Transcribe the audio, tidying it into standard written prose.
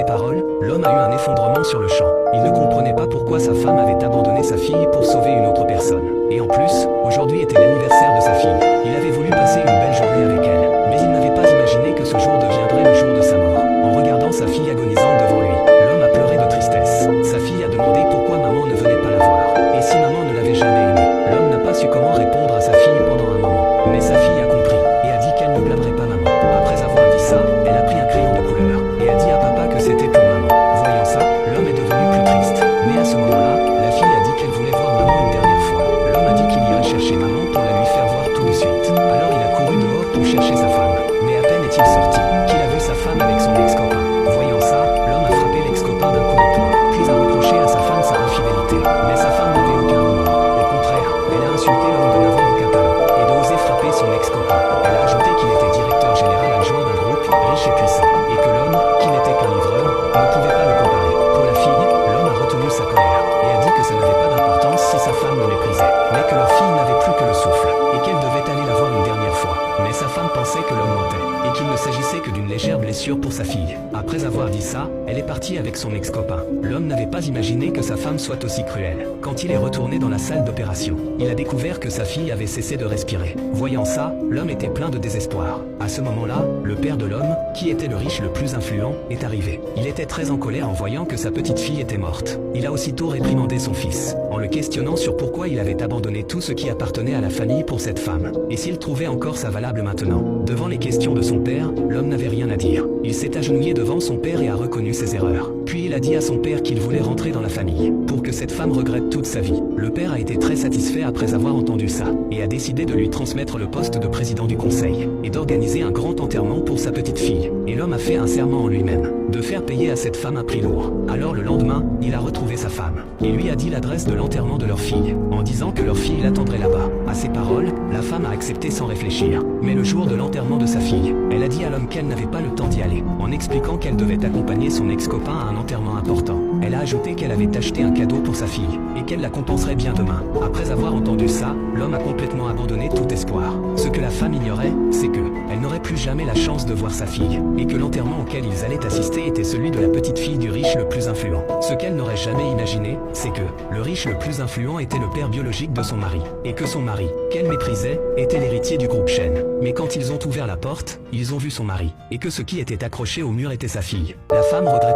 ces paroles, l'homme a eu un effondrement sur le champ. Il ne comprenait pas pourquoi sa femme avait abandonné sa fille pour sauver une autre personne. Et en plus, aujourd'hui était l'anniversaire de sa fille. Il avait voulu passer une belle journée avec elle, mais il n'avait pas imaginé que ce jour deviendrait le jour de sa mort. En regardant sa fille agonisante devant lui, l'homme a pleuré de tristesse. Sa fille a demandé pourquoi maman ne venait pas la voir. Et si maman ne l'avait jamais aimé, l'homme n'a pas su comment répondre à sa fille pendant un moment. Mais sa fille a compris et a dit qu'elle ne blâmerait pas maman. Après avoir dit ça, elle a pris un crayon de couleur et a dit à papa que c'était pour maman. Voyant ça, l'homme est devenu plus triste. Mais à ce moment-là, la fille a dit qu'elle voulait voir maman une dernière fois. L'homme a dit qu'il irait chercher maman pour la lui faire voir tout de suite. Alors il a couru dehors pour chercher sa femme. Mais à peine est-il sorti qu'il a vu sa femme avec son ex-copain. Voyant ça, l'homme a frappé l'ex-copain d'un coup de poing, puis a reproché à sa femme sa infidélité. Mais sa femme n'avait aucun remords. Au contraire, elle a insulté l'homme de n'avoir aucun talent et d'oser frapper son ex-copain. Elle a ajouté qu'il était directeur général adjoint d'un groupe riche et puissant, et que l'homme, qui n'était qu'un livreur, ne pouvait pas le comparer. Pour la fille, l'homme a retenu sa colère et a dit que ça n'avait pas d'importance si sa femme le méprisait, mais que leur fille n'avait plus que le souffle et qu'elle devait aller la voir une dernière fois. Mais sa femme pensait que l'homme mentait et qu'il ne s'agissait que d'une légère blessure pour sa fille. Après avoir dit ça, elle est partie avec son ex-copain. L'homme n'avait pas imaginé que sa femme soit aussi cruelle. Quand il est retourné dans la salle d'opération, il a découvert que sa fille avait cessé de respirer. Voyant ça, l'homme était plein de désespoir. À ce moment-là, le père de l'homme, qui était le riche le plus influent, est arrivé. Il était très en colère en voyant que sa petite fille était morte. Il a aussitôt réprimandé son fils, en le questionnant sur pourquoi il avait abandonné tout ce qui appartenait à la famille pour cette femme, et s'il trouvait encore ça valable maintenant. Devant les questions de son père, l'homme n'avait rien à dire. Il s'est agenouillé devant son père et a reconnu ses erreurs. Puis il a dit à son père qu'il voulait rentrer dans la famille, pour que cette femme regrette toute sa vie. Le père a été très satisfait après avoir entendu ça, et a décidé de lui transmettre le poste de président du conseil, et d'organiser un grand enterrement pour sa petite fille. Et l'homme a fait un serment en lui-même, de faire payer à cette femme un prix lourd. Alors le lendemain, il a retrouvé sa femme, et lui a dit l'adresse de l'enterrement de leur fille, en disant que leur fille l'attendrait là-bas. À ces paroles, la femme a accepté sans réfléchir. Mais le jour de l'enterrement de sa fille, elle a dit à l'homme qu'elle n'avait pas le temps d'y aller, en expliquant qu'elle devait accompagner son ex-copain à un enterrement important. Elle a ajouté qu'elle avait acheté un cadeau pour sa fille, et qu'elle la compenserait bien demain. Après avoir entendu ça, l'homme a complètement abandonné tout espoir. Ce que la femme ignorait, c'est que elle n'aurait plus jamais la chance de voir sa fille, et que l'enterrement auquel ils allaient assister était celui de la petite fille du riche le plus influent. Ce qu'elle n'aurait jamais imaginé, c'est que le riche le plus influent était le père biologique de son mari, et que son mari, qu'elle méprisait, était l'héritier du groupe Chen. Mais quand ils ont ouvert la porte, ils ont vu son mari, et que ce qui était accroché au mur était sa fille. La femme regrettera